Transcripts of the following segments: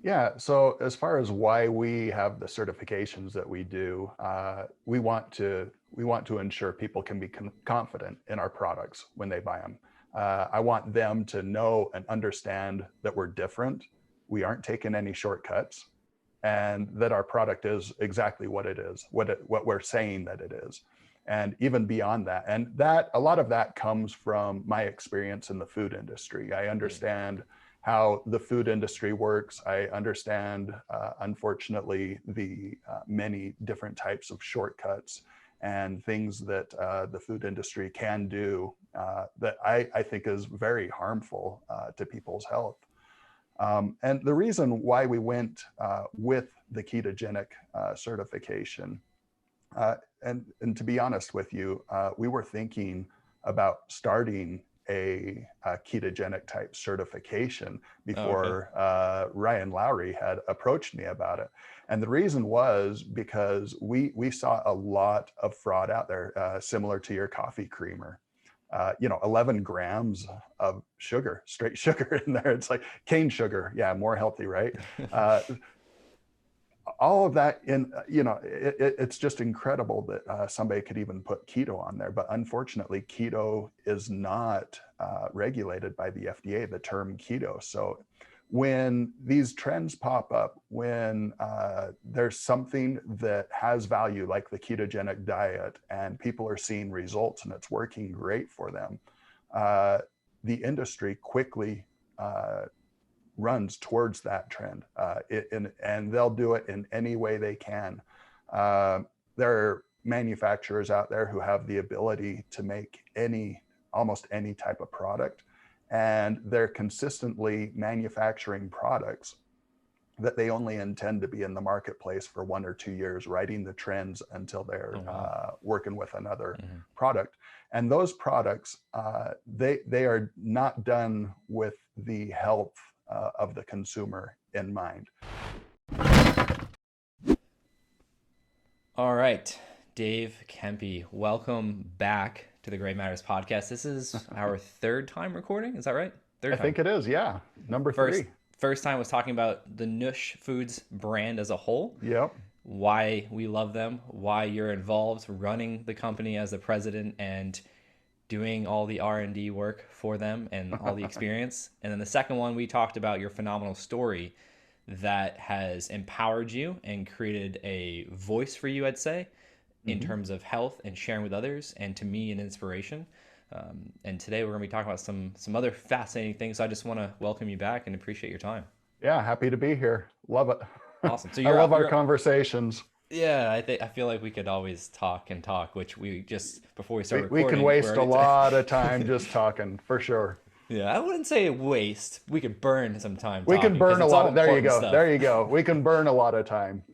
Yeah, so as far as why we have the certifications that we do, we want to ensure people can be confident in our products when they buy them. I want them to know and understand that we're different. We aren't taking any shortcuts, and that our product is exactly what it is, what we're saying that it is, and even beyond that. And that a lot of that comes from my experience in the food industry. I Mm. understand how the food industry works. I understand, unfortunately, the many different types of shortcuts and things that the food industry can do that I think is very harmful to people's health. And the reason why we went with the ketogenic certification, and to be honest with you, we were thinking about starting a ketogenic type certification Oh, okay. before Ryan Lowry had approached me about it. And the reason was because we saw a lot of fraud out there, similar to your coffee creamer. 11 grams of sugar, straight sugar in there. It's like cane sugar. Yeah, more healthy, right? Uh, all of that it's just incredible that somebody could even put keto on there. But unfortunately, keto is not regulated by the FDA, the term keto. So when these trends pop up, when there's something that has value like the ketogenic diet and people are seeing results and it's working great for them, uh, the industry quickly runs towards that trend, and they'll do it in any way they can. Uh, there are manufacturers out there who have the ability to make almost any type of product, and they're consistently manufacturing products that they only intend to be in the marketplace for 1 or 2 years, riding the trends until Oh, they're wow. working with another Hmm. product. And those products, they are not done with the health of the consumer in mind. All right, Dave Kempe, welcome back to the Great Matters podcast. This is our third time recording. Is that right? I Third time. think it is, yeah. Number First, 3. first time was talking about the NUSH Foods brand as a whole, Yep. why we love them, why you're involved running the company as the president and doing all the R&D work for them and all the experience. And then the second one, we talked about your phenomenal story that has empowered you and created a voice for you, I'd say, in Hmm. terms of health and sharing with others, and to me, an inspiration. And today we're going to be talking about some other fascinating things. So I just want to welcome you back and appreciate your time. Yeah, happy to be here. Love it. Awesome. So I you're love out. our You're conversations. Yeah. I feel like we could always talk and talk, which we just before we start We can recording, we're waste a already. lot of time just talking, for sure. Yeah, I wouldn't say waste. We could burn some time We can talking because burn a it's lot all of, there you important go. stuff. There you go. We can burn a lot of time.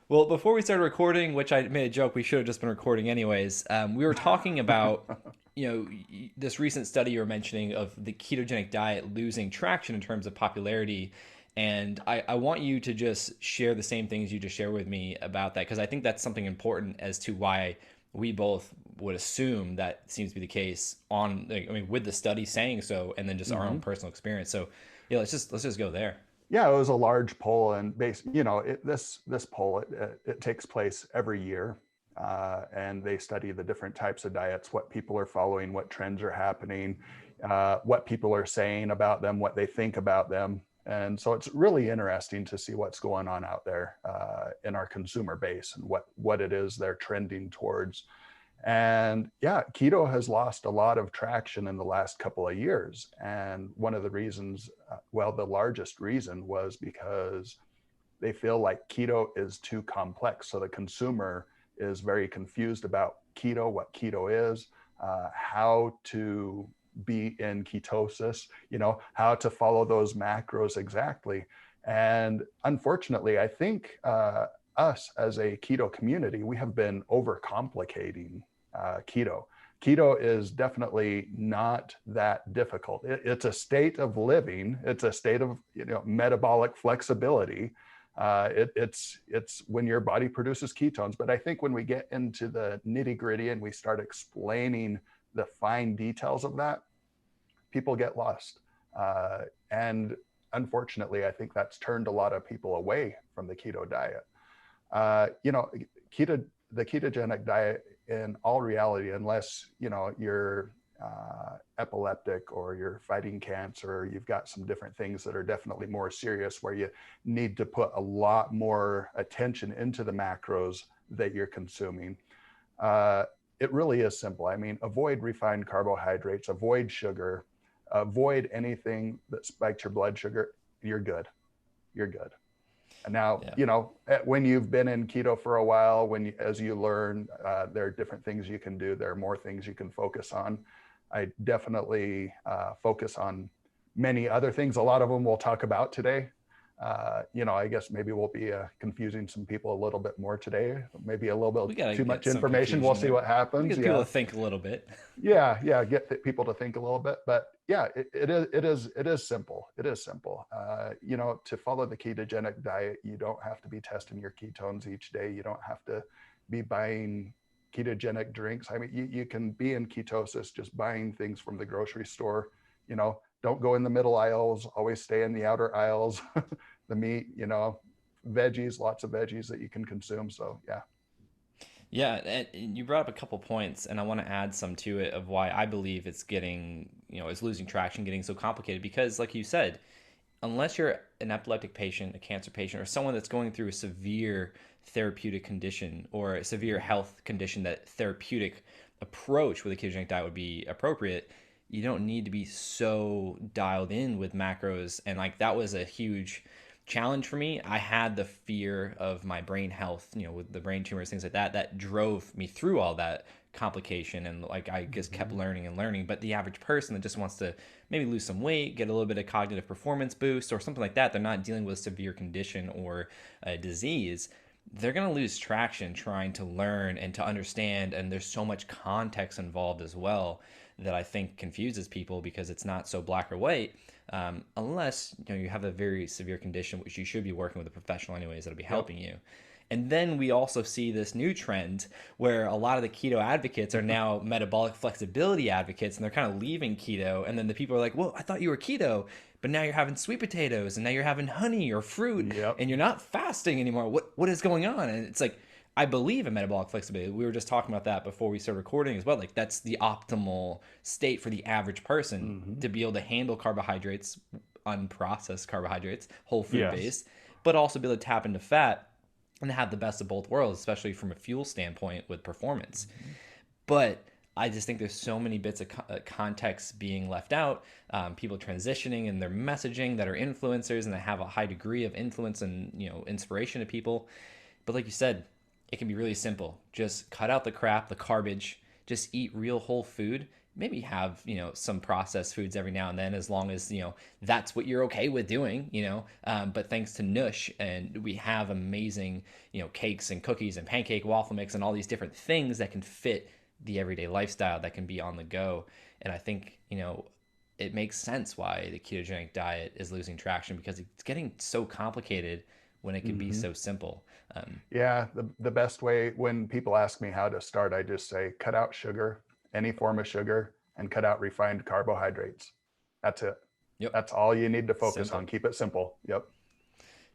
Well, before we started recording, which I made a joke, we should have just been recording anyways. We were talking about, this recent study you were mentioning of the ketogenic diet losing traction in terms of popularity. And I want you to just share the same things you just shared with me about that, because I think that's something important as to why we both would assume that seems to be the case on, like, I mean, with the study saying so, and then just our own Hmm. personal experience. So yeah, let's just go there. Yeah, it was a large poll, and this poll it takes place every year, and they study the different types of diets, what people are following, what trends are happening, what people are saying about them, what they think about them, and so it's really interesting to see what's going on out there in our consumer base and what it is they're trending towards. And yeah, keto has lost a lot of traction in the last couple of years. And one of the reasons, well, the largest reason was because they feel like keto is too complex. So the consumer is very confused about keto, what keto is, how to be in ketosis, how to follow those macros exactly. And unfortunately, I think us as a keto community, we have been overcomplicating keto. Keto is definitely not that difficult. It's a state of living. It's a state of metabolic flexibility. It's when your body produces ketones. But I think when we get into the nitty gritty and we start explaining the fine details of that, people get lost. And unfortunately, I think that's turned a lot of people away from the keto diet. You know, the ketogenic diet, in all reality, unless, you know, you're epileptic or you're fighting cancer, or you've got some different things that are definitely more serious where you need to put a lot more attention into the macros that you're consuming. It really is simple. I mean, avoid refined carbohydrates, avoid sugar, avoid anything that spikes your blood sugar. You're good. You're good. And now, Yeah. you know, when you've been in keto for a while, as you learn, there are different things you can do. There are more things you can focus on. I definitely focus on many other things. A lot of them we'll talk about today. You know, I guess maybe we'll be confusing some people a little bit more today. Maybe a little We bit gotta too get much some information. We'll confusion see there. what We happens. get people to think a little bit. Yeah, get people to think a little bit. But yeah, it is simple. It is simple. You know, to follow the ketogenic diet, you don't have to be testing your ketones each day. You don't have to be buying ketogenic drinks. I mean, you can be in ketosis just buying things from the grocery store. You know, don't go in the middle aisles, always stay in the outer aisles. The meat, you know, veggies, lots of veggies that you can consume. So yeah. Yeah, and you brought up a couple points, and I want to add some to it of why I believe it's getting, it's losing traction, getting so complicated. Because, like you said, unless you're an epileptic patient, a cancer patient, or someone that's going through a severe therapeutic condition or a severe health condition that therapeutic approach with a ketogenic diet would be appropriate, you don't need to be so dialed in with macros. And like that was a huge challenge for me. I had the fear of my brain health, with the brain tumors, things like that, that drove me through all that complication. And like I just kept learning and learning. But the average person that just wants to maybe lose some weight, get a little bit of cognitive performance boost or something like that, they're not dealing with a severe condition or a disease, they're going to lose traction trying to learn and to understand. And there's so much context involved as well that I think confuses people because it's not so black or white. Unless you have a very severe condition, which you should be working with a professional anyways that'll be helping you. And then we also see this new trend where a lot of the keto advocates are now metabolic flexibility advocates, and they're kind of leaving keto. And then the people are like, well, I thought you were keto, but now you're having sweet potatoes and now you're having honey or fruit and you're not fasting anymore. What is going on? And it's like, I believe in metabolic flexibility. We were just talking about that before we started recording as well. Like that's the optimal state for the average person to be able to handle carbohydrates, unprocessed carbohydrates, whole food based, but also be able to tap into fat and have the best of both worlds, especially from a fuel standpoint with performance. But I just think there's so many bits of context being left out. People transitioning in their messaging that are influencers and that have a high degree of influence and inspiration to people. But like you said, it can be really simple. Just cut out the crap, the garbage. Just eat real whole food. Maybe have some processed foods every now and then, as long as that's what you're okay with doing. But thanks to NUSH, and we have amazing cakes and cookies and pancake waffle mix and all these different things that can fit the everyday lifestyle that can be on the go. And I think it makes sense why the ketogenic diet is losing traction, because it's getting so complicated when it can be so simple. Yeah, the best way, when people ask me how to start, I just say cut out sugar, any form of sugar, and cut out refined carbohydrates. That's it. Yep. That's all you need to focus Simple. on. Keep it simple. Yep.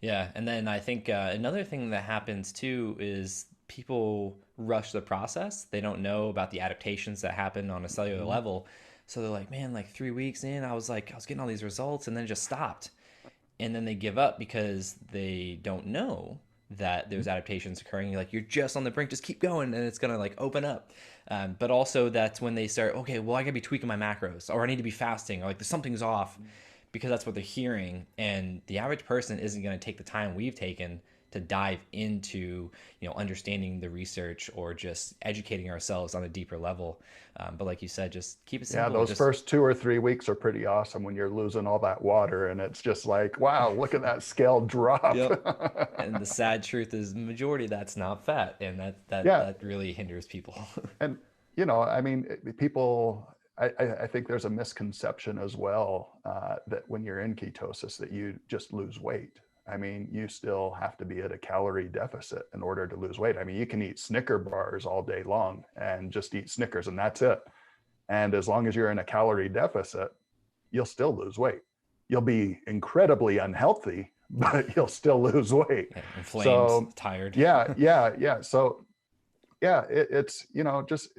Yeah, and then I think another thing that happens too is people rush the process. They don't know about the adaptations that happen on a cellular level. So they're like, man, like 3 weeks in, I was getting all these results, and then it just stopped. And then they give up because they don't know that there's adaptations occurring. You're just on the brink, just keep going, and it's gonna open up. But also that's when they start, okay, well, I gotta be tweaking my macros, or I need to be fasting, or something's off, because that's what they're hearing. And the average person isn't gonna take the time we've taken to dive into understanding the research or just educating ourselves on a deeper level. But like you said, just keep it simple. Yeah, those first 2 or 3 weeks are pretty awesome when you're losing all that water, and it's just like, wow, look at that scale drop. Yep. And the sad truth is, the majority of that's not fat, and that really hinders people. And I mean, people, I think there's a misconception as well, that when you're in ketosis that you just lose weight. I mean, you still have to be at a calorie deficit in order to lose weight. I mean, you can eat Snicker bars all day long and just eat Snickers, and that's it. And as long as you're in a calorie deficit, you'll still lose weight. you'll be incredibly unhealthy, but you'll still lose weight. Yeah, inflamed, So tired. yeah. So yeah, it's, just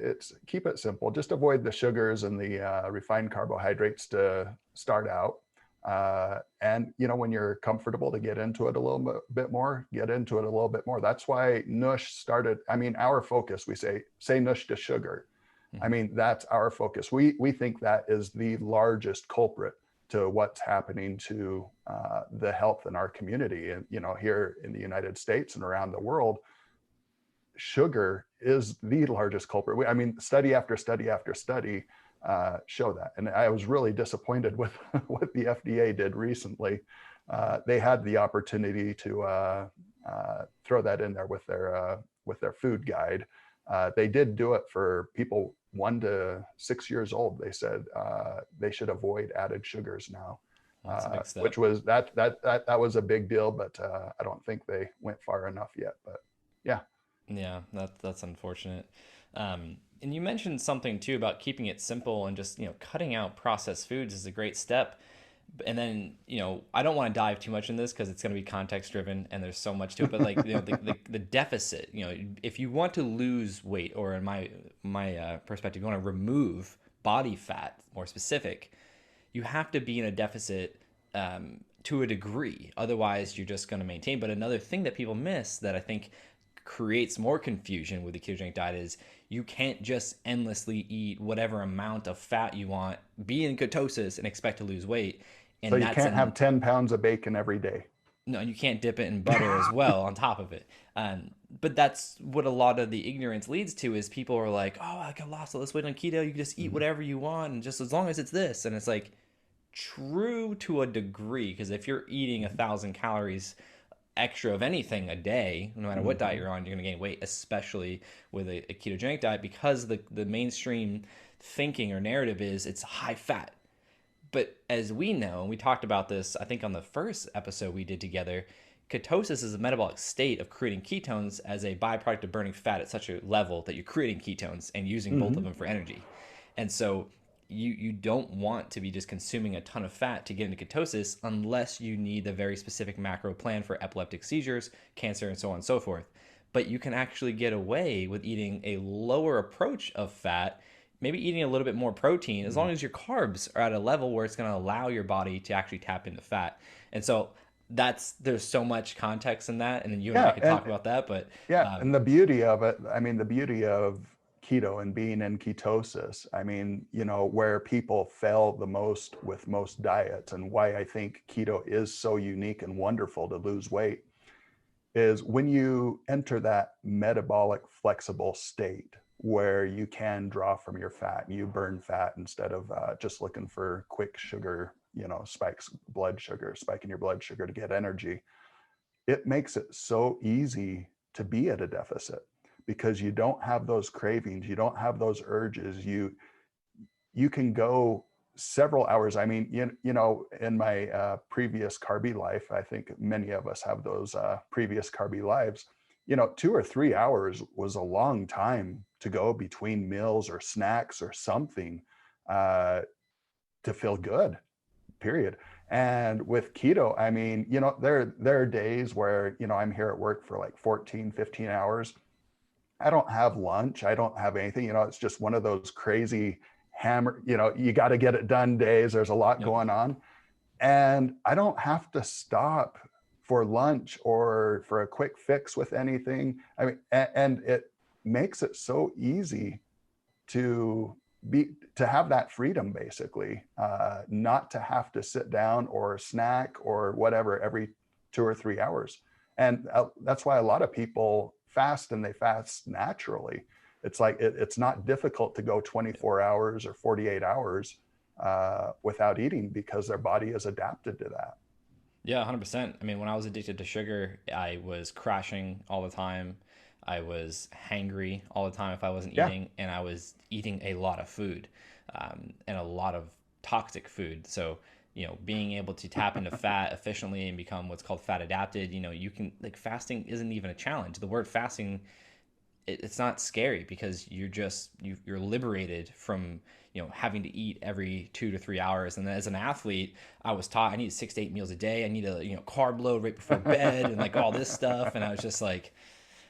keep it simple. Just avoid the sugars and the refined carbohydrates to start out. And when you're comfortable to get into it a little bit more, get into it a little bit more. That's why NUSH started. I mean, our focus, we say NUSH to sugar. I mean, that's our focus. We think that is the largest culprit to what's happening to the health in our community, and here in the United States and around the world. Sugar is the largest culprit. I mean, study after study after study show that. And I was really disappointed with what the FDA did recently. They had the opportunity to throw that in there with their food guide. They did do it for people 1 to 6 years old. They said they should avoid added sugars now. That's a big step. Which was that was a big deal, but I don't think they went far enough yet. But yeah. Yeah, that's unfortunate. And you mentioned something too about keeping it simple and just, cutting out processed foods is a great step. And then, I don't want to dive too much in this because it's going to be context driven and there's so much to it. But like, the deficit, if you want to lose weight, or in my perspective, you want to remove body fat, more specific, you have to be in a deficit to a degree. Otherwise, you're just going to maintain. But another thing that people miss that I think creates more confusion with the ketogenic diet is you can't just endlessly eat whatever amount of fat you want, be in ketosis, and expect to lose weight. And so you can't have 10 pounds of bacon every day. No, you can't dip it in butter as well on top of it. But that's what a lot of the ignorance leads to, is people are like, oh, I got lost all this weight on keto. You can just eat whatever you want, and just as long as it's this. And it's like, true to a degree, because if you're eating 1,000 calories extra of anything a day, no matter what diet you're on, you're going to gain weight, especially with a ketogenic diet, because the mainstream thinking or narrative is it's high fat. But as we know, and we talked about this, I think on the first episode we did together, ketosis is a metabolic state of creating ketones as a byproduct of burning fat at such a level that you're creating ketones and using both of them for energy. And so you don't want to be just consuming a ton of fat to get into ketosis unless you need a very specific macro plan for epileptic seizures, cancer, and so on and so forth. But you can actually get away with eating a lower approach of fat, maybe eating a little bit more protein, as long as your carbs are at a level where it's going to allow your body to actually tap into fat. And so there's so much context in that, and then you and I could talk about that. But and the beauty of it, I mean, the beauty of keto and being in ketosis, I mean, where people fail the most with most diets, and why I think keto is so unique and wonderful to lose weight, is when you enter that metabolic flexible state where you can draw from your fat and you burn fat instead of just looking for quick sugar, spike in your blood sugar to get energy. It makes it so easy to be at a deficit, because you don't have those cravings, you don't have those urges. You can go several hours. I mean, in my previous carby life, I think many of us have those previous carby lives. 2 or 3 hours was a long time to go between meals or snacks or something to feel good, period. And with keto, I mean, there are days where, I'm here at work for like 14, 15 hours. I don't have lunch. I don't have anything, it's just one of those crazy hammer, you got to get it done days. There's a lot going on. And I don't have to stop for lunch or for a quick fix with anything. I mean, and it makes it so easy to have that freedom, basically, not to have to sit down or snack or whatever every 2 or 3 hours. And that's why a lot of people fast, and they fast naturally. It's like it's not difficult to go 24 hours or 48 hours without eating, because their body is adapted to that. Yeah, 100%. I mean, when I was addicted to sugar, I was crashing all the time. I was hangry all the time if I wasn't eating, and I was eating a lot of food, and a lot of toxic food. So, being able to tap into fat efficiently and become what's called fat adapted, you can, like, fasting isn't even a challenge. The word fasting it's not scary because you're liberated from, having to eat every 2 to 3 hours. And as an athlete, I was taught I need 6 to 8 meals a day. I need a, carb load right before bed and like all this stuff. And I was just like,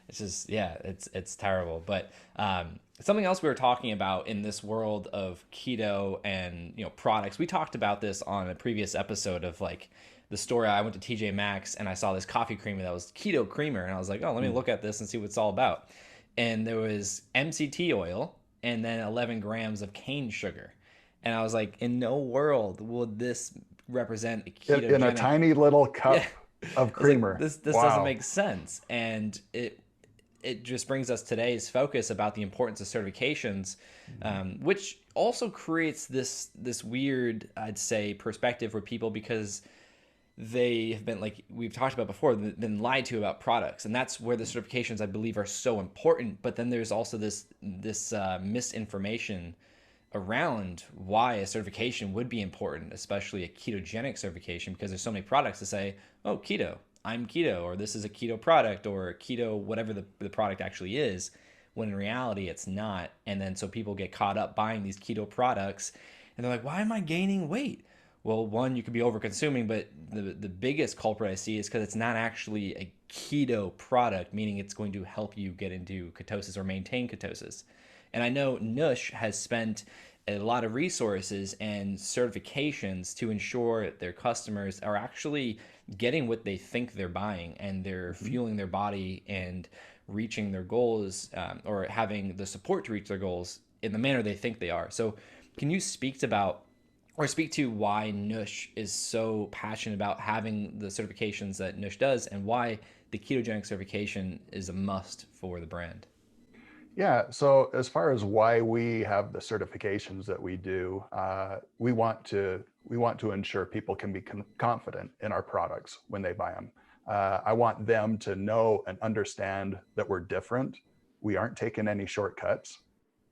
it's just, yeah, it's terrible. But something else we were talking about in this world of keto and products, we talked about this on a previous episode of like the story. I went to TJ Maxx and I saw this coffee creamer that was keto creamer, and I was like, oh, let me look at this and see what it's all about. And there was MCT oil and then 11 grams of cane sugar, and I was like, in no world would this represent a ketogenic in a tiny little cup of creamer. Like, this doesn't make sense. And it just brings us today's focus about the importance of certifications, which also creates this weird, I'd say, perspective for people, because they have been, like we've talked about before, been lied to about products, and that's where the certifications, I believe, are so important. But then there's also this misinformation around why a certification would be important, especially a ketogenic certification, because there's so many products that say, oh, keto, I'm keto, or this is a keto product, or keto, whatever the product actually is, when in reality it's not. And then so people get caught up buying these keto products and they're like, why am I gaining weight? Well, one, you could be over consuming, but the biggest culprit I see is because it's not actually a keto product, meaning it's going to help you get into ketosis or maintain ketosis. And I know NUSH has spent a lot of resources and certifications to ensure that their customers are actually getting what they think they're buying, and they're fueling their body and reaching their goals, or having the support to reach their goals in the manner they think they are. So can you speak to why NUSH is so passionate about having the certifications that NUSH does, and why the ketogenic certification is a must for the brand? Yeah, so as far as why we have the certifications that we do, we want to ensure people can be confident in our products when they buy them. I want them to know and understand that we're different. We aren't taking any shortcuts,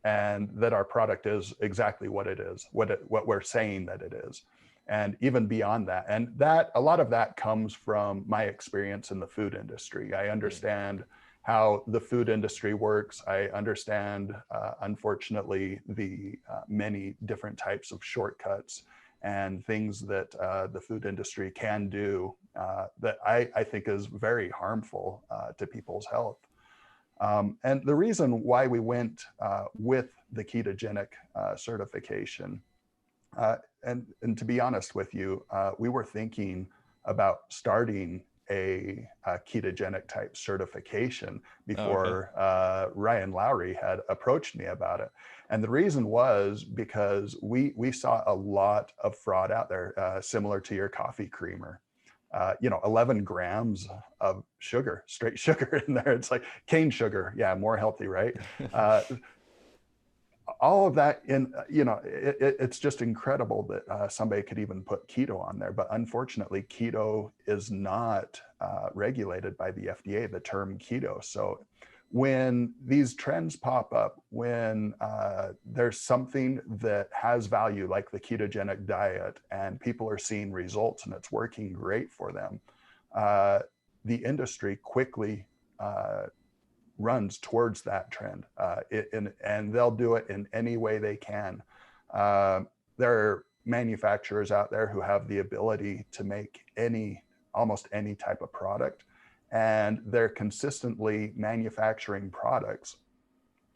and that our product is exactly what it is, what we're saying that it is, and even beyond that. And that, a lot of that comes from my experience in the food industry. I understand how the food industry works. I understand, unfortunately, the many different types of shortcuts and things that the food industry can do that I think is very harmful to people's health. And the reason why we went with the ketogenic certification, and to be honest with you, we were thinking about starting a ketogenic type certification before Ryan Lowry had approached me about it. And the reason was because we saw a lot of fraud out there, similar to your coffee creamer. 11 grams of sugar, straight sugar in there. It's like cane sugar. Yeah, more healthy, right? All of that in, it's just incredible that somebody could even put keto on there. But unfortunately, keto is not regulated by the FDA, the term keto. So when these trends pop up, when there's something that has value like the ketogenic diet, and people are seeing results and it's working great for them, the industry quickly runs towards that trend, and they'll do it in any way they can. There are manufacturers out there who have the ability to make almost any type of product, and they're consistently manufacturing products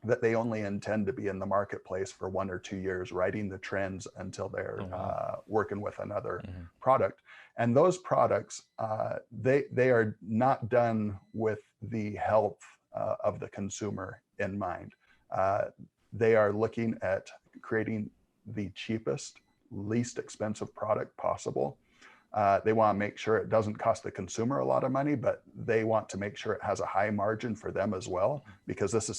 that they only intend to be in the marketplace for 1 or 2 years, riding the trends until they're working with another product. And those products, they are not done with the health of the consumer in mind. They are looking at creating the cheapest, least expensive product possible. They want to make sure it doesn't cost the consumer a lot of money, but they want to make sure it has a high margin for them as well, because this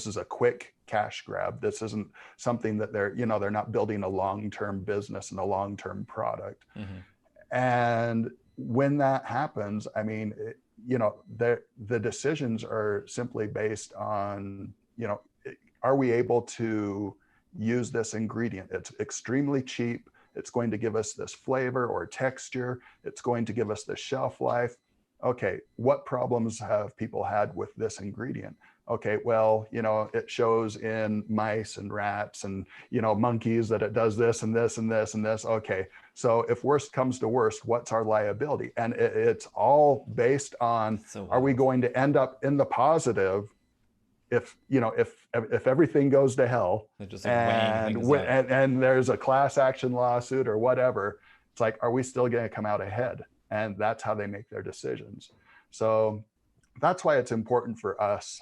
is a quick cash grab. This isn't something that they're not building a long-term business and a long-term product. And when that happens, I mean, the decisions are simply based on, are we able to use this ingredient? It's extremely cheap. It's going to give us this flavor or texture. It's going to give us the shelf life. Okay, what problems have people had with this ingredient? Okay, well, it shows in mice and rats and, monkeys that it does this and this and this and this. Okay, so if worst comes to worst, what's our liability? And it's all based on, So are we wild. going to end up in the positive if everything goes to hell They're just like weighing and things out. and there's a class action lawsuit or whatever, it's like, are we still going to come out ahead? And that's how they make their decisions. So that's why it's important for us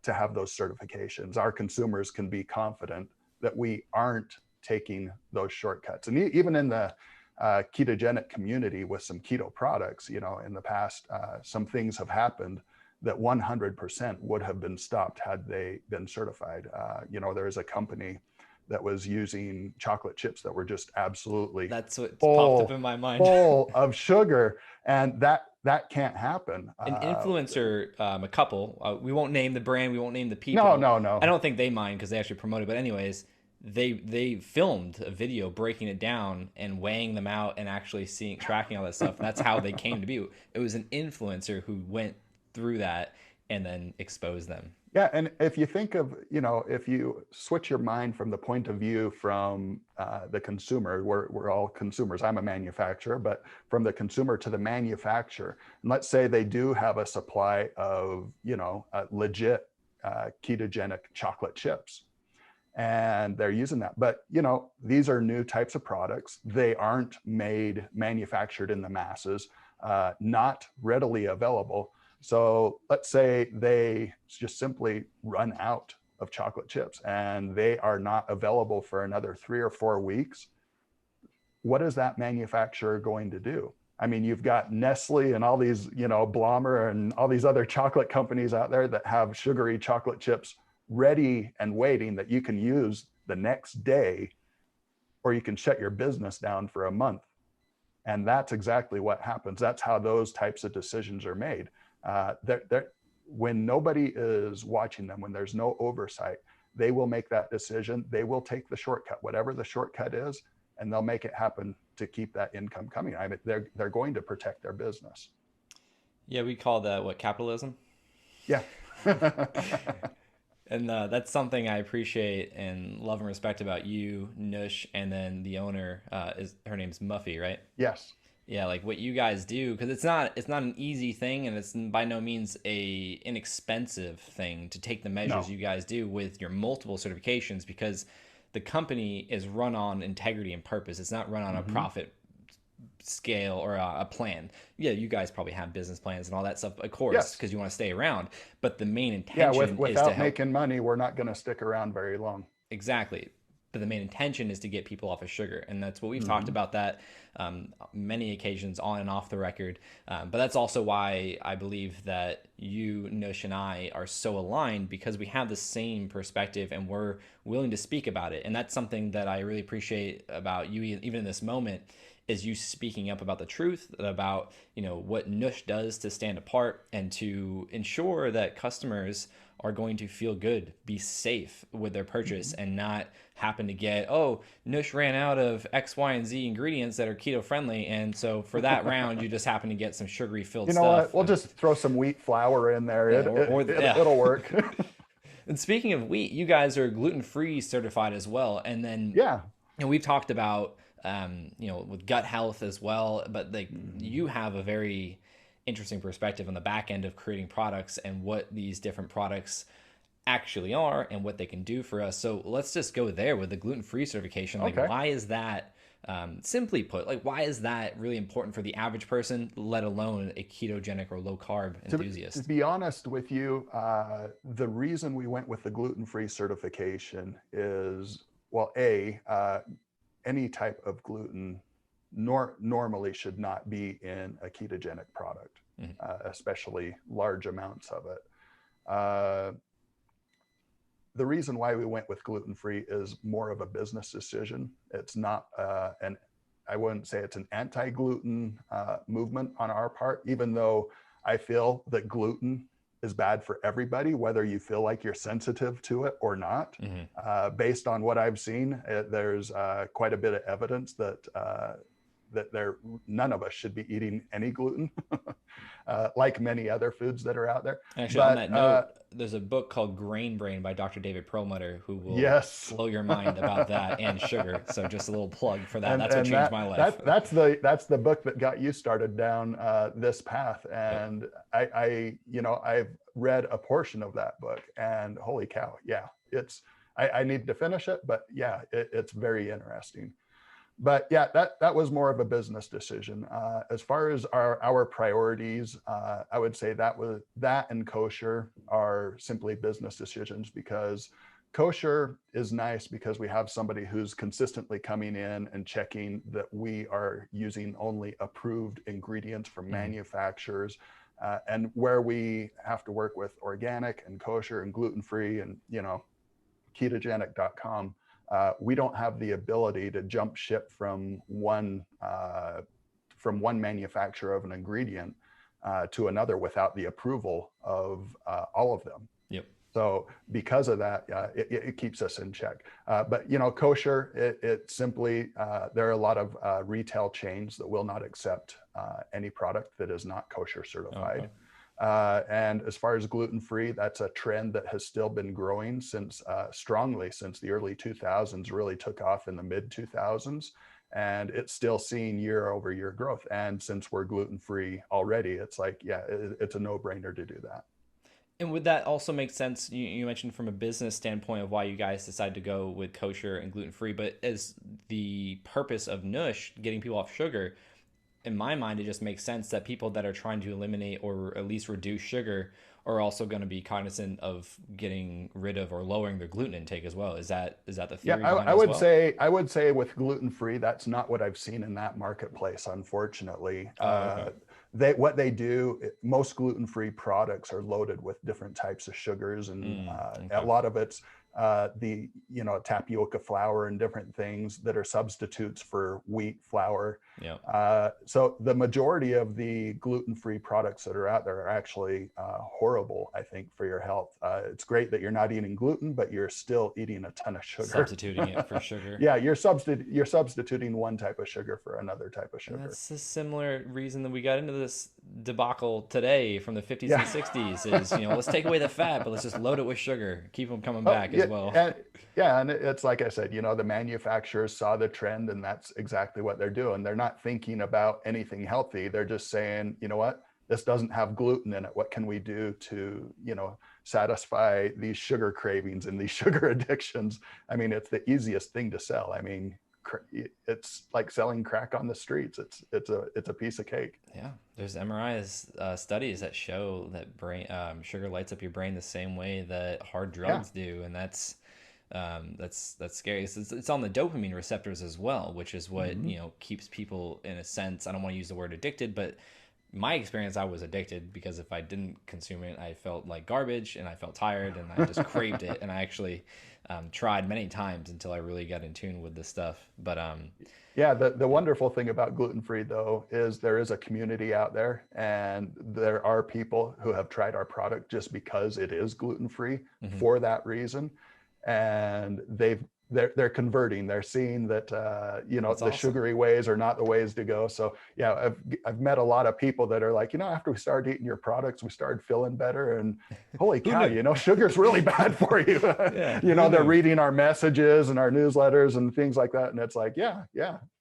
to have those certifications. Our consumers can be confident that we aren't taking those shortcuts. And even in the ketogenic community with some keto products, in the past, some things have happened that 100% would have been stopped had they been certified. There is a company that was using chocolate chips that were just absolutely That's what popped up in my mind. full of sugar, and that can't happen. An influencer, a couple, we won't name the brand, we won't name the No, people. no, I no. don't think they mind because they actually promote it. But anyways, they filmed a video breaking it down and weighing them out and actually tracking all that stuff. And that's how they came to be. It was an influencer who went through that and then exposed them. Yeah, and if you think of, if you switch your mind from the point of view from the consumer, we're all consumers. I'm a manufacturer, but from the consumer to the manufacturer, and let's say they do have a supply of, legit ketogenic chocolate chips, and they're using that. But, these are new types of products. They aren't manufactured in the masses, not readily available. So let's say they just simply run out of chocolate chips and they are not available for another 3 or 4 weeks. What is that manufacturer going to do? I mean, you've got Nestle and all these, Blommer and all these other chocolate companies out there that have sugary chocolate chips ready and waiting that you can use the next day, or you can shut your business down for a month. And that's exactly what happens. That's how those types of decisions are made. When nobody is watching them, when there's no oversight, they will make that decision. They will take the shortcut, whatever the shortcut is, and they'll make it happen to keep that income coming. I mean, they're going to protect their business. Yeah, we call that what, capitalism? Yeah. And that's something I appreciate and love and respect about you, NUSH, and then the owner is her name's Muffy, right? Yes. Yeah, like what you guys do, because it's not an easy thing, and it's by no means a inexpensive thing to take the measures No. you guys do with your multiple certifications, because the company is run on integrity and purpose. It's not run on a Mm-hmm. profit scale or a plan. Yeah, you guys probably have business plans and all that stuff, of course, Yes. because you want to stay around. But the main Yeah. intention is to Without help. making money, we're not going to stick around very long. Exactly. But the main intention is to get people off of sugar. And that's what we've talked Mm-hmm. about that many occasions on and off the record. But that's also why I believe that you, Nush, and I are so aligned, because we have the same perspective and we're willing to speak about it. And that's something that I really appreciate about you, even in this moment, is you speaking up about the truth, about what NUSH does to stand apart and to ensure that customers are going to feel good, be safe with their purchase, Mm-hmm. and not happen to get, oh, NUSH ran out of X, Y, and Z ingredients that are keto friendly, and so for that round you just happen to get some sugary filled You know stuff. what? We'll just throw some wheat flour in there. Yeah, yeah. It'll work. And speaking of wheat, you guys are gluten-free certified as well, and then Yeah. we've talked about with gut health as well, but like Mm-hmm. you have a very interesting perspective on the back end of creating products and what these different products actually are and what they can do for us. So let's just go there with the gluten-free certification. Like, Okay. why is that, simply put, like, why is that really important for the average person, let alone a ketogenic or low carb To enthusiast? be honest with you, the reason we went with the gluten-free certification is, well, any type of gluten normally should not be in a ketogenic product, Mhm. especially large amounts of it. The reason why we went with gluten-free is more of a business decision. It's not I wouldn't say it's an anti-gluten movement on our part, even though I feel that gluten is bad for everybody, whether you feel like you're sensitive to it or not. Mhm. Based on what I've seen, there's quite a bit of evidence that that none of us should be eating any gluten, like many other foods that are out there. Actually, on But that note, there's a book called Grain Brain by Dr. David Perlmutter who will yes. blow your mind about that and sugar. So just a little plug for that. and That's what and changed my life. that's the book that got you started down this path. Yep. And I've read a portion of that book, and holy cow, yeah, I need to finish it, but yeah, it's very interesting. But yeah, that was more of a business decision. As far as our priorities, I would say that and kosher are simply business decisions, because kosher is nice because we have somebody who's consistently coming in and checking that we are using only approved ingredients from manufacturers. And where we have to work with organic and kosher and gluten-free and, ketogenic.com, we don't have the ability to jump ship from one manufacturer of an ingredient to another without the approval of all of them. Yep. So because of that, it keeps us in check. But kosher, it simply there are a lot of retail chains that will not accept any product that is not kosher certified. Okay. And as far as gluten-free, that's a trend that has still been growing strongly since the early 2000s, really took off in the mid 2000s. And it's still seeing year over year growth. And since we're gluten-free already, it's like, yeah, it's a no-brainer to do that. And would that also make sense? You mentioned from a business standpoint of why you guys decided to go with kosher and gluten-free, but as the purpose of NUSH, getting people off sugar, in my mind, it just makes sense that people that are trying to eliminate or at least reduce sugar are also going to be cognizant of getting rid of or lowering their gluten intake as well. Is that the theory? Yeah, I would say with gluten-free, that's not what I've seen in that marketplace, unfortunately. Okay. What they do, most gluten-free products are loaded with different types of sugars, and Okay. a lot of it's the tapioca flour and different things that are substitutes for wheat flour. Yeah. So the majority of the gluten-free products that are out there are actually horrible, I think, for your health. It's great that you're not eating gluten, but you're still eating a ton of sugar. Substituting it for sugar. Yeah, you're substituting one type of sugar for another type of sugar. And that's a similar reason that we got into this debacle today from the 50s and 60s is, let's take away the fat, but let's just load it with sugar, keep them coming back as well. And it's like I said, the manufacturers saw the trend, and that's exactly what they're doing. They're not thinking about anything healthy. They're just saying, you know what, this doesn't have gluten in it. What can we do to, satisfy these sugar cravings and these sugar addictions? I mean, it's the easiest thing to sell. I mean, it's like selling crack on the streets. It's a piece of cake. Yeah, there's MRI's studies that show that sugar lights up your brain the same way that hard drugs do, and that's scary. It's on the dopamine receptors as well, which is what keeps people, in a sense, I don't want to use the word addicted, but my experience, I was addicted because if I didn't consume it, I felt like garbage and I felt tired and I just craved it. And I actually tried many times until I really got in tune with this stuff. But yeah, the wonderful thing about gluten-free, though, is there is a community out there, and there are people who have tried our product just because it is gluten-free for that reason. And they're converting. They're seeing that the awesome. Sugary ways are not the ways to go. So yeah, I've met a lot of people that are like, after we started eating your products, we started feeling better. And holy cow, sugar's really bad for you. Yeah, they're reading our messages and our newsletters and things like that, and it's like, yeah,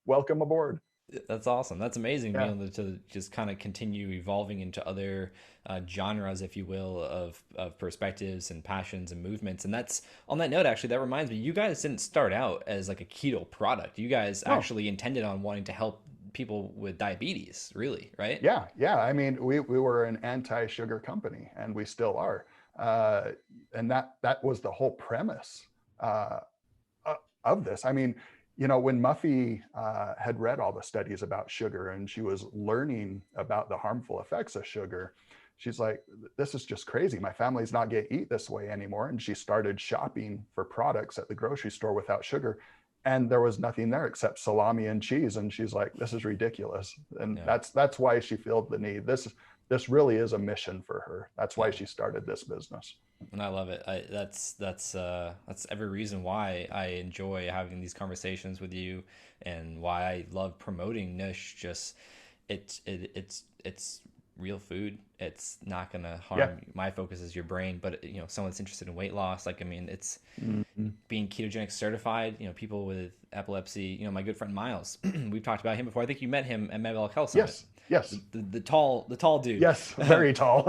welcome aboard. That's awesome. That's amazing being able to just kind of continue evolving into other genres, if you will, of perspectives and passions and movements. And that's, on that note, actually, that reminds me, you guys didn't start out as like a keto product. You guys actually intended on wanting to help people with diabetes, really, right? Yeah. I mean, we were an anti-sugar company, and we still are. And that was the whole premise of this. I mean, when Muffy had read all the studies about sugar, and she was learning about the harmful effects of sugar, she's like, this is just crazy. My family's not going to eat this way anymore. And she started shopping for products at the grocery store without sugar. And there was nothing there except salami and cheese. And she's like, this is ridiculous. And that's why she felt the need. This really is a mission for her. That's why she started this business. And I love it. That's every reason why I enjoy having these conversations with you, and why I love promoting NUSH. Just it's real food. It's not gonna Yeah. harm. My focus is your brain, but someone that's interested in weight loss, like, I mean, it's Mhm. being ketogenic certified. People with epilepsy. My good friend Miles. We've talked about him before. I think you met him at Metabolic Health Summit. Yes. Yes. The tall dude. Yes. Very tall.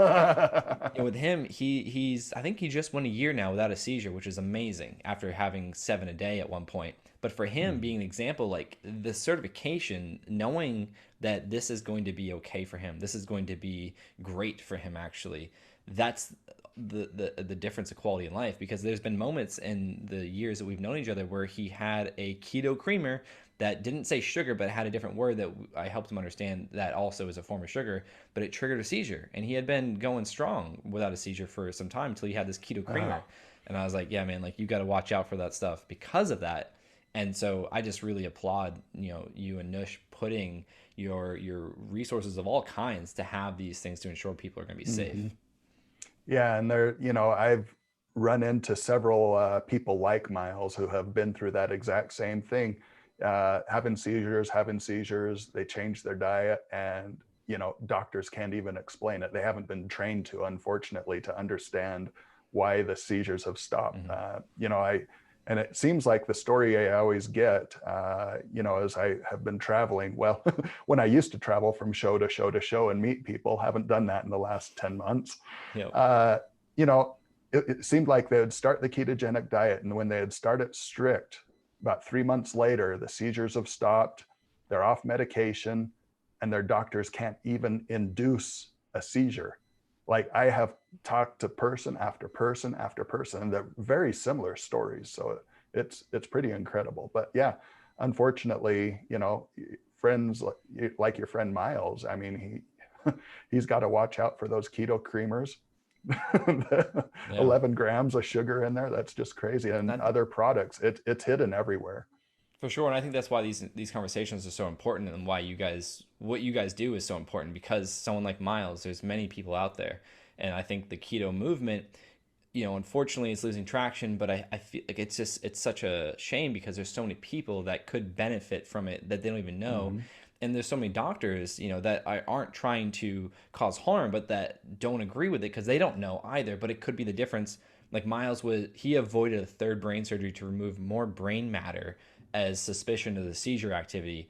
With him, he's I think he just went a year now without a seizure, which is amazing after having 7 a day at one point. But for him being an example, like the certification, knowing that this is going to be okay for him, this is going to be great for him actually, that's the difference of quality in life. Because there's been moments in the years that we've known each other where he had a keto creamer that didn't say sugar but had a different word that I helped him understand that also is a form of sugar, but it triggered a seizure. And he had been going strong without a seizure for some time until he had this keto creamer. And I was like, yeah, man, like you got to watch out for that stuff because of that. And so I just really applaud, you and NUSH putting your resources of all kinds to have these things to ensure people are going to be safe. Mhm. Yeah, and I've run into several people like Miles who have been through that exact same thing, having seizures. They change their diet, and doctors can't even explain it. They haven't been trained to, unfortunately, to understand why the seizures have stopped. Mm-hmm. And it seems like the story I always get, as I have been traveling. Well, when I used to travel from show to show to show and meet people, haven't done that in the last 10 months. Yep. uh, you know, it seemed like they would start the ketogenic diet, and when they had started strict, about 3 months later, the seizures have stopped, they're off medication, and their doctors can't even induce a seizure. Like, I have talked to person after person after person, and they're very similar stories. So it's pretty incredible. But yeah, unfortunately, friends like your friend Miles, I mean, he's got to watch out for those keto creamers. Yeah. 11 grams of sugar in there, that's just crazy. And And that other products, it's hidden everywhere. For sure, and I think that's why these conversations are so important, and why what you guys do is so important. Because someone like Miles, there's many people out there, and I think the keto movement, unfortunately, is losing traction. But I feel like it's such a shame, because there's so many people that could benefit from it that they don't even know. Mm-hmm. And there's so many doctors, that aren't trying to cause harm, but that don't agree with it because they don't know either. But it could be the difference. Like Miles he avoided a third brain surgery to remove more brain matter as suspicion of the seizure activity.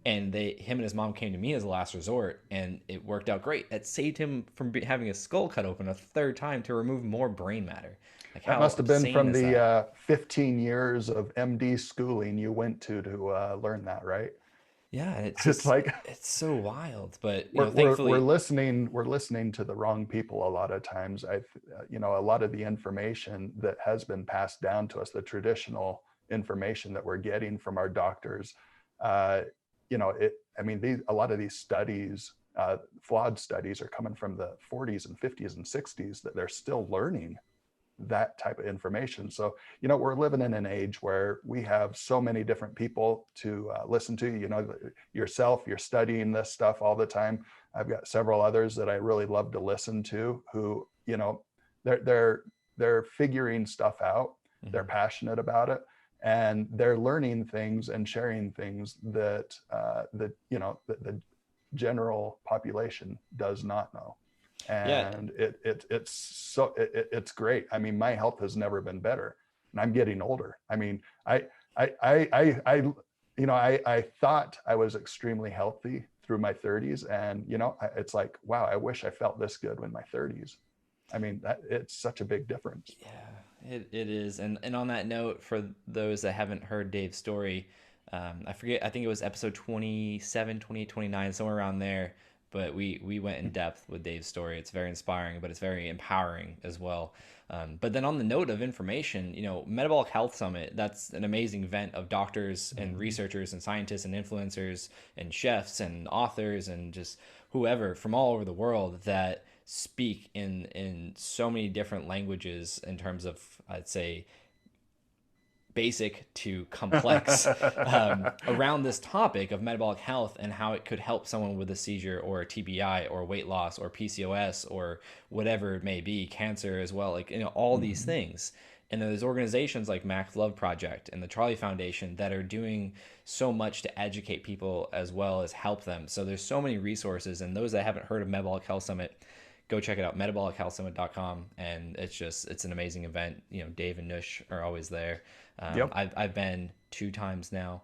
And him and his mom came to me as a last resort, and it worked out great. It saved him from having his skull cut open a third time to remove more brain matter. Like, That how must have been insane from is that? the 15 years of MD schooling you went to learn that, right? Yeah, it's It's just like it's so wild. But we're thankfully, listening to the wrong people a lot of times. A lot of the information that has been passed down to us, the traditional information that we're getting from our doctors, uh, I mean, a lot of these studies, flawed studies, are coming from the 40s and 50s and 60s, that they're still learning that type of information. So, we're living in an age where we have so many different people to listen to. Yourself, you're studying this stuff all the time. I've got several others that I really love to listen to who, they're figuring stuff out. They're mhm. passionate about it, and they're learning things and sharing things that the general population does not know. Yeah, And it's great. I mean, my health has never been better, and I'm getting older. I mean, I thought I was extremely healthy through my 30s, and it's like, wow, I wish I felt this good in my 30s. I mean, it's such a big difference. yeah, it is. And on that note, for those that haven't heard Dave's story, I forget, I think it was episode 27, 28, 29, somewhere around there. But we went in depth with Dave's story. It's very inspiring, but it's very empowering as well. But then on the note of information, Metabolic Health Summit, that's an amazing event of doctors and researchers and scientists and influencers and chefs and authors and just whoever from all over the world that speak in so many different languages in terms of, I'd say, basic to complex around this topic of metabolic health and how it could help someone with a seizure or a TBI or weight loss or PCOS or whatever it may be, cancer as well, like, all these things. And there's organizations like Mac's Love Project and the Charlie Foundation that are doing so much to educate people as well as help them. So there's so many resources, and those that haven't heard of Metabolic Health Summit, go check it out, metabolichealthsummit.com. And it's an amazing event. Dave and Nush are always there. Yep. I've been 2 times now.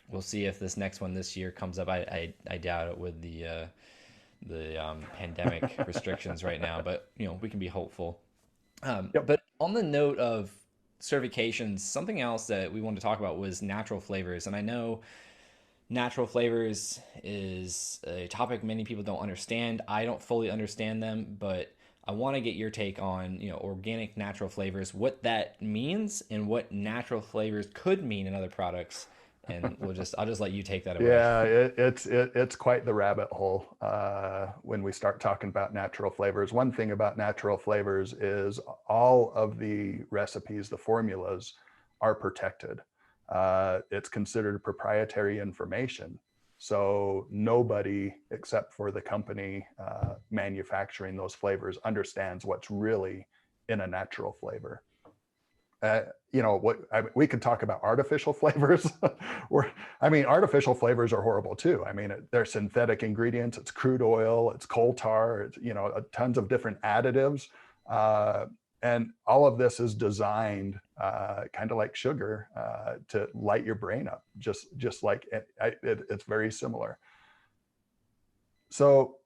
We'll see if this next one this year comes up. I doubt it with the pandemic restrictions right now, but we can be hopeful. Yep. But on the note of certifications, something else that we wanted to talk about was natural flavors. And I know natural flavors is a topic many people don't understand. I don't fully understand them, but I want to get your take on, organic natural flavors, what that means and what natural flavors could mean in other products. And I'll just let you take that away. Yeah, it's quite the rabbit hole when we start talking about natural flavors. One thing about natural flavors is all of the recipes, the formulas, are protected. It's considered proprietary information. So nobody except for the company manufacturing those flavors understands what's really in a natural flavor. We could talk about artificial flavors. Artificial flavors are horrible too. They're synthetic ingredients. It's crude oil, it's coal tar, it's, tons of different additives. And all of this is designed kind of like sugar to light your brain up, just like it's very similar. So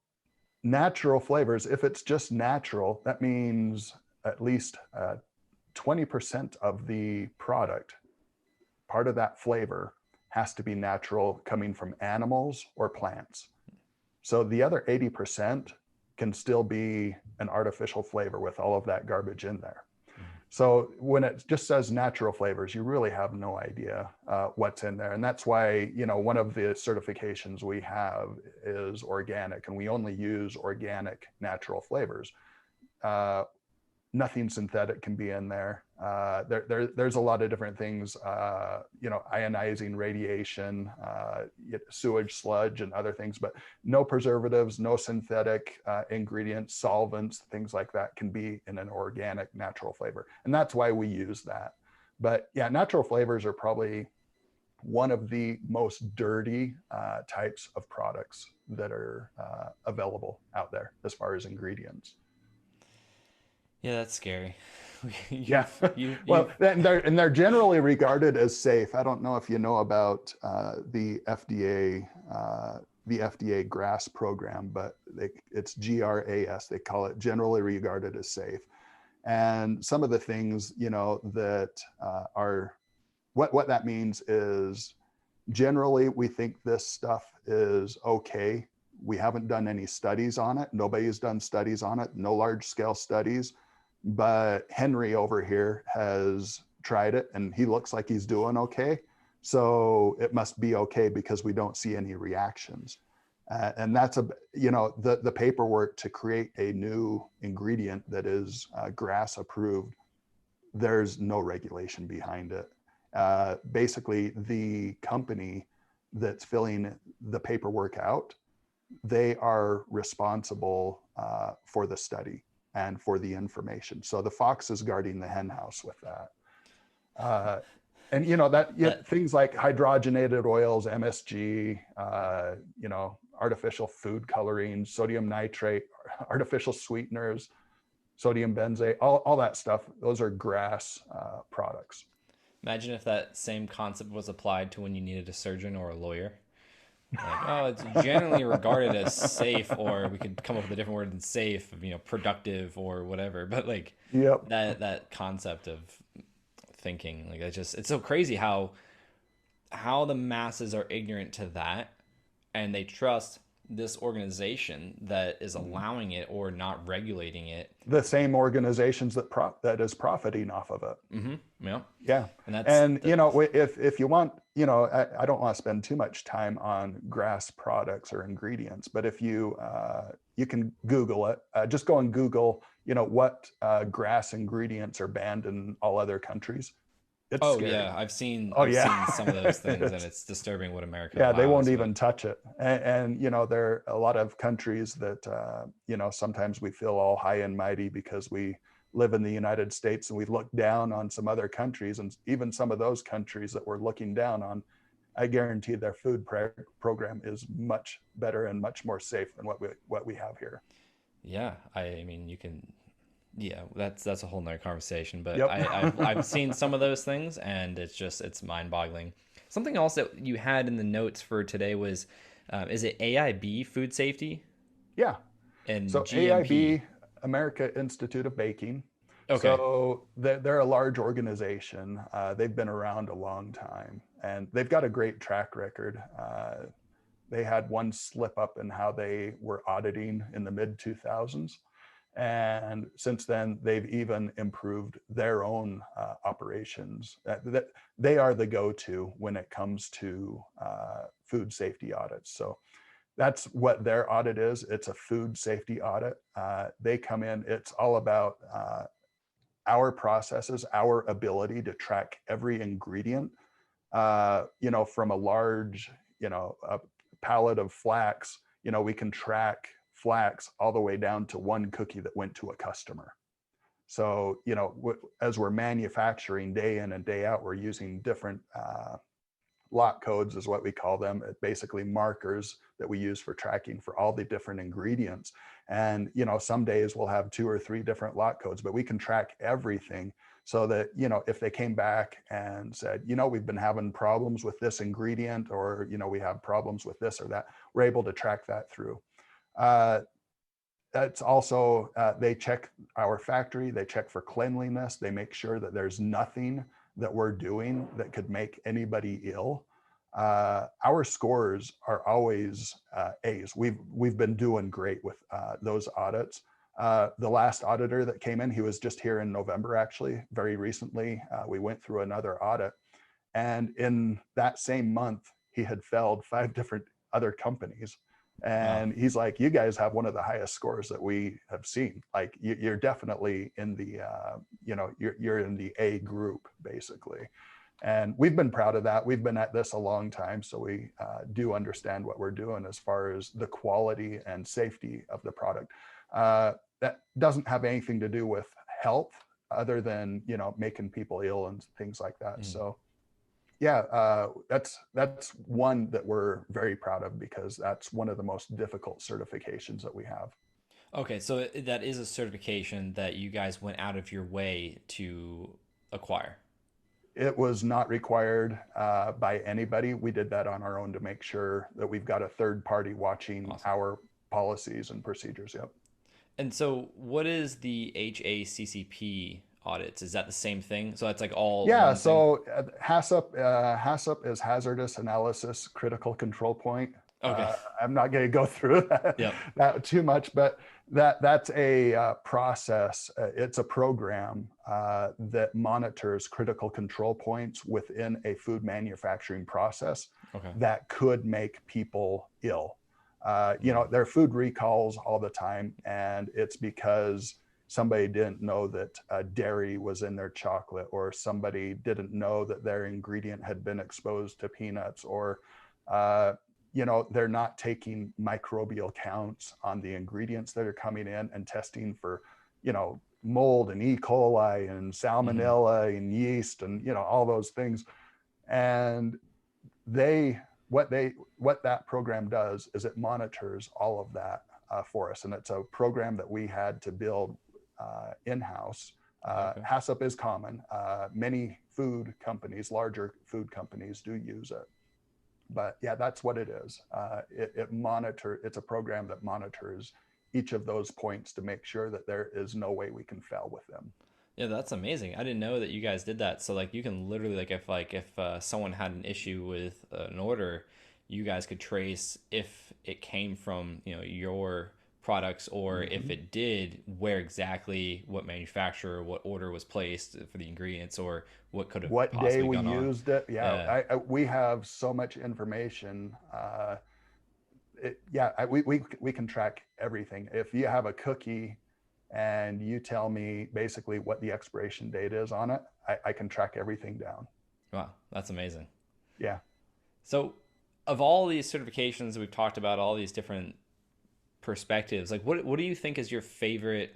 natural flavors, if it's just natural, that means at least 20% of the product, part of that flavor, has to be natural, coming from animals or plants. So the other 80% can still be an artificial flavor with all of that garbage in there. So when it just says natural flavors, you really have no idea what's in there. And that's why, one of the certifications we have is organic, and we only use organic natural flavors. Nothing synthetic can be in there. There's a lot of different things, ionizing radiation, sewage sludge and other things, but no preservatives, no synthetic ingredients, solvents, things like that can be in an organic natural flavor. And that's why we use that. But yeah, natural flavors are probably one of the most dirty types of products that are available out there as far as ingredients. Yeah, that's scary. Well, they're generally regarded as safe. I don't know if you know about the FDA GRAS program, but it's GRAS. They call it generally regarded as safe. And some of the things, that are, what that means is generally we think this stuff is okay. We haven't done any studies on it. Nobody's done studies on it, no large scale studies. But Henry over here has tried it and he looks like he's doing okay. So it must be okay because we don't see any reactions. And that's the paperwork to create a new ingredient that is GRAS approved. There's no regulation behind it. Basically, the company that's filling the paperwork out, they are responsible for the study and for the information. So the fox is guarding the hen house with that. Things like hydrogenated oils, MSG, artificial food coloring, sodium nitrate, artificial sweeteners, sodium benzate, all that stuff, those are GRAS products. Imagine if that same concept was applied to when you needed a surgeon or a lawyer. It's generally regarded as safe, or we could come up with a different word than safe, productive or whatever. But yep. that concept of thinking, it's so crazy how the masses are ignorant to that, and they trust this organization that is allowing it or not regulating it. The same organizations that is profiting off of it. Mm-hmm. Yeah. Yeah. If you want, I don't want to spend too much time on GRAS products or ingredients, but if you can Google it, just go and Google, what GRAS ingredients are banned in all other countries. It's Oh scary. yeah, Oh I've yeah. seen some of those things, and it's disturbing what America Yeah, they won't allows. But even touch it. And you know, there are a lot of countries that, you know, sometimes we feel all high and mighty because we live in the United States and we look down on some other countries, and even some of those countries that we're looking down on, I guarantee their program is much better and much more safe than what we have here. yeah, I mean, you can. Yeah, that's a whole nother conversation. But Yep. I've seen some of those things, and it's mind boggling. Something else that you had in the notes for today was, is it AIB food safety Yeah. and So GMP? AIB, America Institute of Baking. Okay. So they're a large organization. They've been around a long time, and they've got a great track record. They had one slip up in how they were auditing in the mid 2000s. And since then, they've even improved their own operations. They are the go-to when it comes to food safety audits. So that's what their audit is. It's a food safety audit. They come in, it's all about our processes, our ability to track every ingredient, you know, from a large, you know, a pallet of flax, you know, we can track flax all the way down to one cookie that went to a customer. So, you know, as we're manufacturing day in and day out, we're using different lot codes is what we call them. Basically markers that we use for tracking for all the different ingredients. And, you know, some days we'll have 2 or 3 different lot codes, but we can track everything so that, you know, if they came back and said, you know, we've been having problems with this ingredient, or, you know, we have problems with this or that, we're able to track that through. Uh, that's also, they check our factory, they check for cleanliness, they make sure that there's nothing that we're doing that could make anybody ill. Our scores are always A's. We've been doing great with those audits. The last auditor that came in, he was just here in November, actually, very recently. We went through another audit, and in that same month, he had felled 5 different other companies. Wow. And he's like, you guys have one of the highest scores that we have seen. Like you're definitely in the, you know, you're in the A group basically. And we've been proud of that. We've been at this a long time. So we do understand what we're doing as far as the quality and safety of the product. That doesn't have anything to do with health other than, you know, making people ill and things like that. Mm. So yeah, that's one that we're very proud of because that's one of the most difficult certifications that we have. Okay, so that is a certification that you guys went out of your way to acquire. It was not required by anybody. We did that on our own to make sure that we've got a third party watching Awesome. our policies and procedures. Yep. And so, what is the HACCP audits? Is that the same thing? So that's like all Yeah, one thing? so Hassup is hazardous analysis critical control point. Okay. I'm not going to go through Yep. that too much, but that's a process. It's a program that monitors critical control points within a food manufacturing process Okay. that could make people ill. You know, Mm. there are food recalls all the time, and it's because somebody didn't know that dairy was in their chocolate, or somebody didn't know that their ingredient had been exposed to peanuts, or uh, you know, they're not taking microbial counts on the ingredients that are coming in and testing for, you know, mold and E. coli and Hmm. salmonella and yeast and, you know, all those things. And they what that program does is it monitors all of that for us, and it's a program that we had to build in-house. Okay. Hassup is common. Many food companies, larger food companies, do use it. But yeah, that's what it is. It's a program that monitors each of those points to make sure that there is no way we can fail with them. Yeah, that's amazing. I didn't know that you guys did that. So like you can literally if someone had an issue with an order, you guys could trace if it came from, you know, your products, or if Mm-hmm. it did, where exactly, what manufacturer, what order was placed for the ingredients, or what could have What day possibly we gone on. used it. Yeah, Yeah. we have so much information. We can track everything. If you have a cookie and you tell me basically what the expiration date is on it, I can track everything down. Wow, that's amazing. Yeah. So, of all these certifications we've talked about, all these different perspectives, like what do you think is your favorite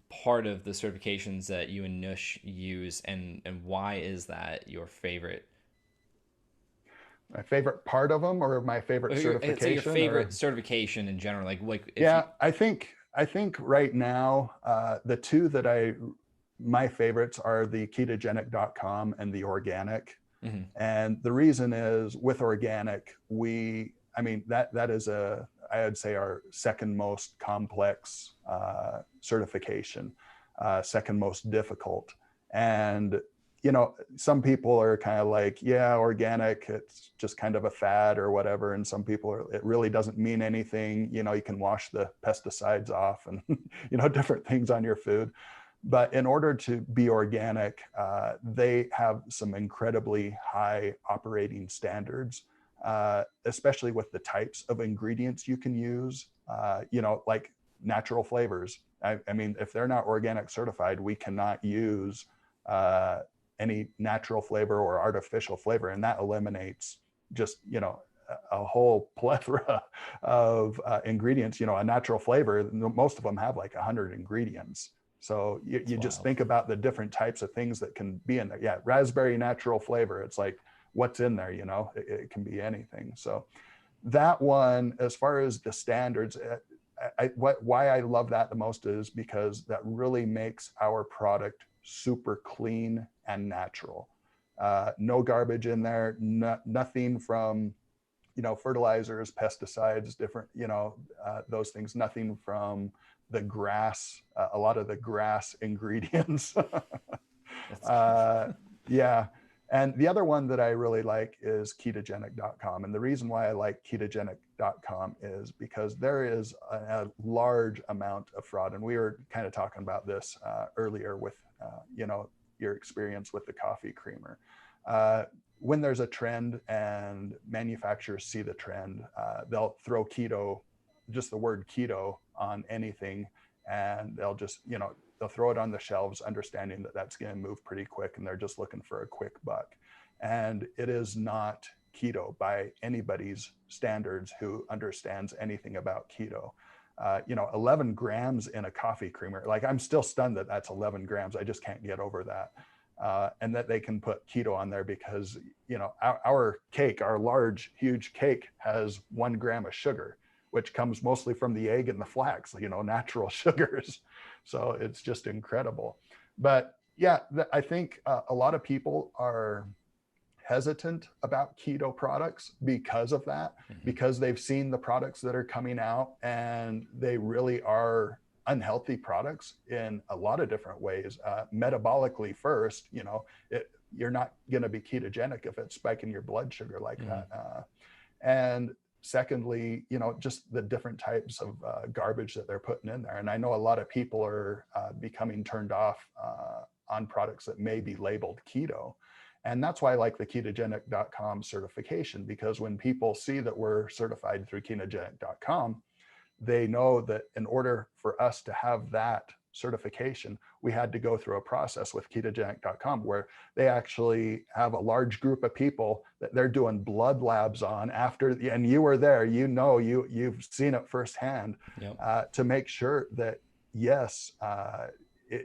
part of the certifications that you and NUSH use, and why is that your favorite? My favorite part of them, or my favorite Say your certification, or favorite certification in general. Like if you. yeah, I think right now the two that my favorites are the ketogenic.com and the organic. Mhm. And the reason is with organic, I mean, that is I would say our second most complex certification, second most difficult. And, some people are kind of like, yeah, organic, it's just kind of a fad or whatever. And some people it really doesn't mean anything. You can wash the pesticides off and, different things on your food. But in order to be organic, they have some incredibly high operating standards, especially with the types of ingredients you can use, like natural flavors. I mean, if they're not organic certified, we cannot use any natural flavor or artificial flavor. And that eliminates just, a whole plethora of ingredients. A natural flavor, most of them have like 100 ingredients. So you just think about the different types of things that can be in there. Yeah, raspberry natural flavor. It's like, what's in there? It can be anything. So that one, as far as the standards, why I love that the most is because that really makes our product super clean and natural. No garbage in there. Nothing from fertilizers, pesticides, different those things. Nothing from the grass, a lot of the grass ingredients. Yeah. And the other one that I really like is ketogenic.com. And the reason why I like ketogenic.com is because there is a large amount of fraud. And we were kind of talking about this earlier with, your experience with the coffee creamer. When there's a trend and manufacturers see the trend, they'll throw keto, just the word keto, on anything, and they'll just they'll throw it on the shelves, understanding that that's going to move pretty quick, and they're just looking for a quick buck. And it is not keto by anybody's standards who understands anything about keto. 11 grams in a coffee creamer, like I'm still stunned that that's 11 grams. I just can't get over that. And that they can put keto on there because our cake, our large huge cake, has 1 gram of sugar, which comes mostly from the egg and the flax, natural sugars. So it's just incredible. But yeah, I think a lot of people are hesitant about keto products because of that, because they've seen the products that are coming out and they really are unhealthy products in a lot of different ways. Metabolically first, you're not going to be ketogenic if it's spiking your blood sugar like that. And secondly, just the different types of garbage that they're putting in there. And I know a lot of people are becoming turned off on products that may be labeled keto. And that's why I like the ketogenic.com certification, because when people see that we're certified through ketogenic.com, they know that in order for us to have that certification, we had to go through a process with ketogenic.com where they actually have a large group of people that they're doing blood labs on after, and you were there, you've seen it firsthand. Yep. To make sure that, yes,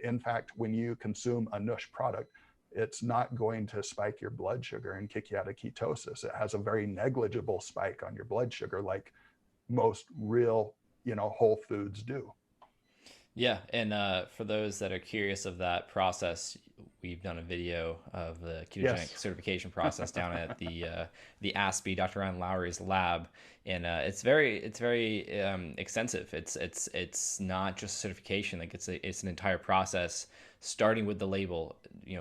in fact, when you consume a NUSH product, it's not going to spike your blood sugar and kick you out of ketosis. It has a very negligible spike on your blood sugar, like most real, whole foods do. Yeah, and for those that are curious of that process, we've done a video of the ketogenic certification process down at the ASPE, Dr. Ryan Lowry's lab, and it's very extensive. It's not just certification; like it's an entire process, starting with the label,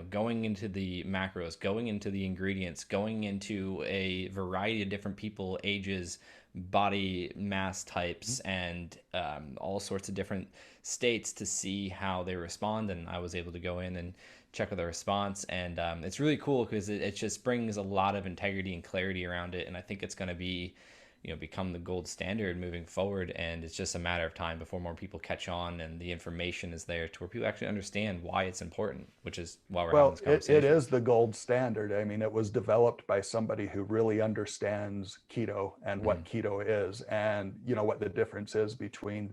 going into the macros, going into the ingredients, going into a variety of different people, ages, body mass types, and all sorts of different states to see how they respond. And I was able to go in and check with the response, and it's really cool because it just brings a lot of integrity and clarity around it. And I think it's going to be become the gold standard moving forward. And it's just a matter of time before more people catch on and the information is there to where people actually understand why it's important, which is why we're having Well, this it conversation. is the gold standard. I mean, it was developed by somebody who really understands keto and Mm-hmm. what keto is, and what the difference is between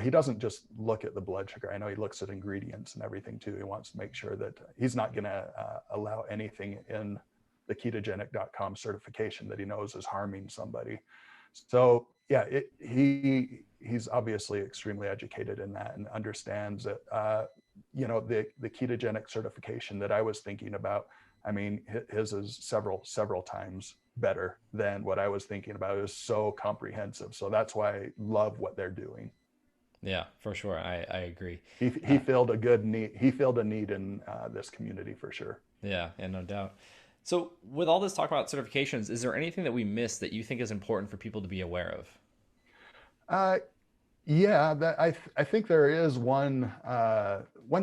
he doesn't just look at the blood sugar. I know he looks at ingredients and everything too. He wants to make sure that he's not going to allow anything in the ketogenic.com certification that he knows is harming somebody. So yeah, he's obviously extremely educated in that and understands that the ketogenic certification that I was thinking about. I mean, his is several times better than what I was thinking about. It was so comprehensive. So that's why I love what they're doing. Yeah, for sure. I agree. He filled a good need. He filled a need in this community for sure. Yeah, and no doubt. So, with all this talk about certifications, is there anything that we missed that you think is important for people to be aware of? Uh, yeah, I think there is one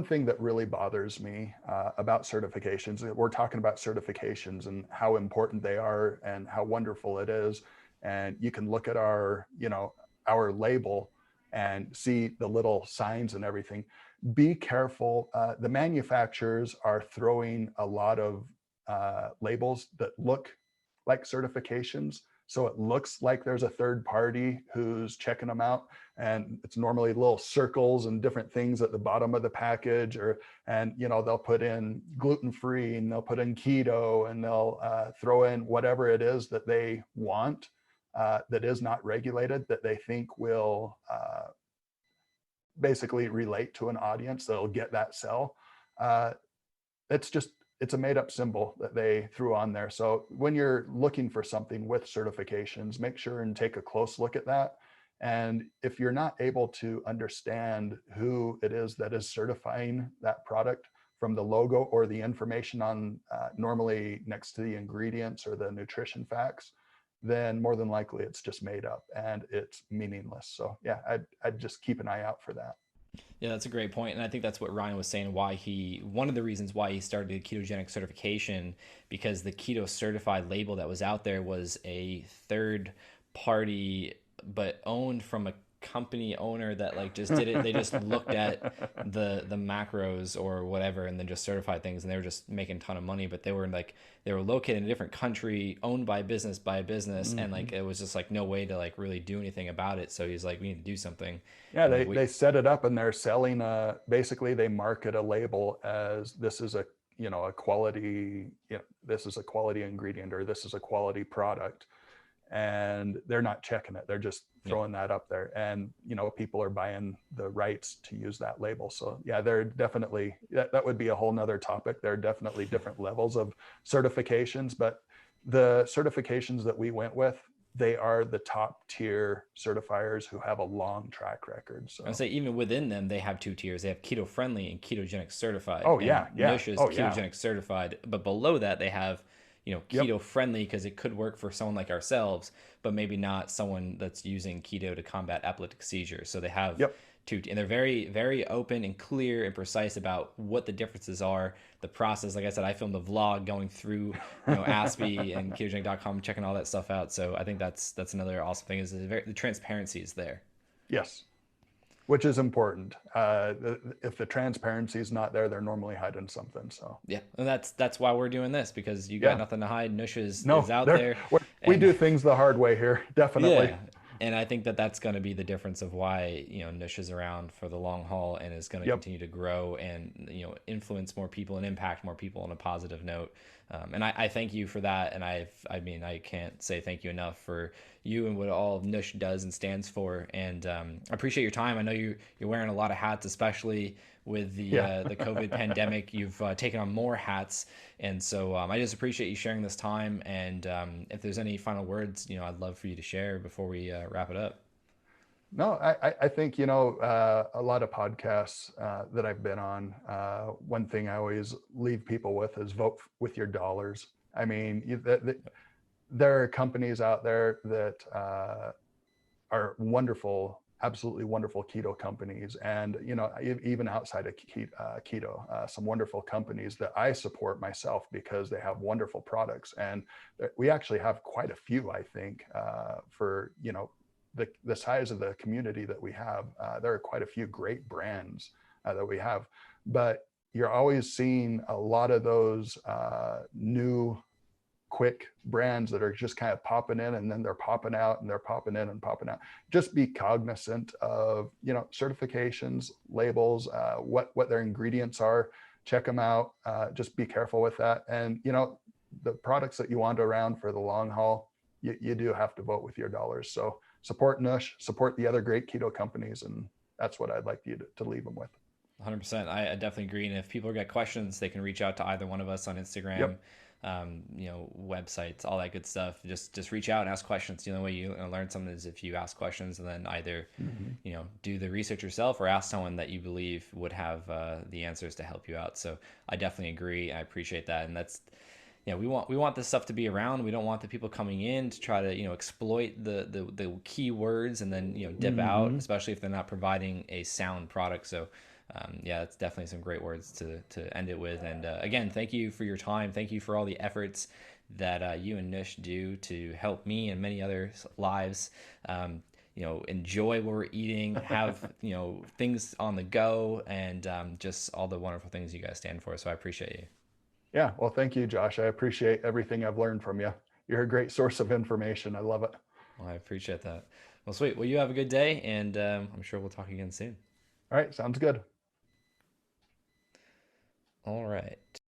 thing that really bothers me about certifications. We're talking about certifications and how important they are and how wonderful it is. And you can look at our label and see the little signs and everything. Be careful. The manufacturers are throwing a lot of labels that look like certifications. So it looks like there's a third party who's checking them out. And it's normally little circles and different things at the bottom of the package, and they'll put in gluten-free and they'll put in keto and they'll throw in whatever it is that they want that is not regulated, that they think will basically relate to an audience that'll get that sell. Uh, it's a made up symbol that they threw on there. So when you're looking for something with certifications, make sure and take a close look at that. And if you're not able to understand who it is that is certifying that product from the logo or the information on normally next to the ingredients or the nutrition facts, then more than likely it's just made up and it's meaningless. So yeah, I'd just keep an eye out for that. Yeah, that's a great point, and I think that's what Ryan was saying. One of the reasons why he started a ketogenic certification, because the keto certified label that was out there was a third party, but owned from a company owner that like just did it. They just looked at the macros or whatever, and then just certified things, and they were just making a ton of money. But they were located in a different country, owned by a business, and like it was just like no way to like really do anything about it. So he's like, we need to do something. Yeah, And like they set it up and they're selling basically they market a label as this is a quality, this is a quality ingredient or this is a quality product. And they're not checking it. They're just throwing that up there. And people are buying the rights to use that label. So yeah, they're definitely that would be a whole nother topic. There are definitely different levels of certifications, but the certifications that we went with, they are the top tier certifiers who have a long track record. So I say even within them, they have two tiers. They have keto friendly and ketogenic certified. oh And yeah, yeah, NUSH is oh yeah, ketogenic certified, but below that they have yep, keto friendly because it could work for someone like ourselves, but maybe not someone that's using keto to combat epileptic seizures. So they have yep. two, and they're very very open and clear and precise about what the differences are, the process. Like I said, I filmed a vlog going through ASPE and ketogenic.com, checking all that stuff out. So I think that's another awesome thing is the transparency is there. Yes, which is important. If the transparency is not there, they're normally hiding something. So Yeah, and that's why we're doing this, because you got yeah, nothing to hide. NUSH no, is out there, we and do things the hard way here, definitely. yeah, and I think that that's going to be the difference of why NUSH is around for the long haul and is going to Yep. continue to grow and influence more people and impact more people on a positive note. And I thank you for that. And I can't say thank you enough for you and what all of NUSH does and stands for. And I appreciate your time. I know you're wearing a lot of hats, especially with Yeah. the COVID pandemic. You've taken on more hats, and so I just appreciate you sharing this time. And if there's any final words, I'd love for you to share before we wrap it up. No, I think, a lot of podcasts that I've been on, one thing I always leave people with is vote with your dollars. I mean, there are companies out there that are wonderful absolutely wonderful keto companies, and even outside of keto, some wonderful companies that I support myself because they have wonderful products, and we actually have quite a few. I think for the size of the community that we have, there are quite a few great brands that we have, but you're always seeing a lot of those new quick brands that are just kind of popping in and then they're popping out and they're popping in and popping out. Just be cognizant of certifications, labels, what their ingredients are. Check them out. Just be careful with that. And the products that you want around for the long haul, you do have to vote with your dollars. So support NUSH, support the other great keto companies, and that's what I'd like you to leave them with. 100%. I definitely agree. And if people get questions, they can reach out to either one of us on Instagram, Yep. Websites, all that good stuff. Just reach out and ask questions. The only way you learn something is if you ask questions, and then either, do the research yourself or ask someone that you believe would have the answers to help you out. So I definitely agree. I appreciate that. And that's, we want this stuff to be around. We don't want the people coming in to try to, exploit the key words and then, dip out, especially if they're not providing a sound product. So, it's definitely some great words to end it with. And again, thank you for your time. Thank you for all the efforts that you and NUSH do to help me and many others' lives. Enjoy what we're eating, have things on the go, and just all the wonderful things you guys stand for. So I appreciate you. Yeah, well, thank you, Josh. I appreciate everything I've learned from you. You're a great source of information. I love it. Well, I appreciate that. Well, sweet. Well, you have a good day, and I'm sure we'll talk again soon. All right, sounds good. All right.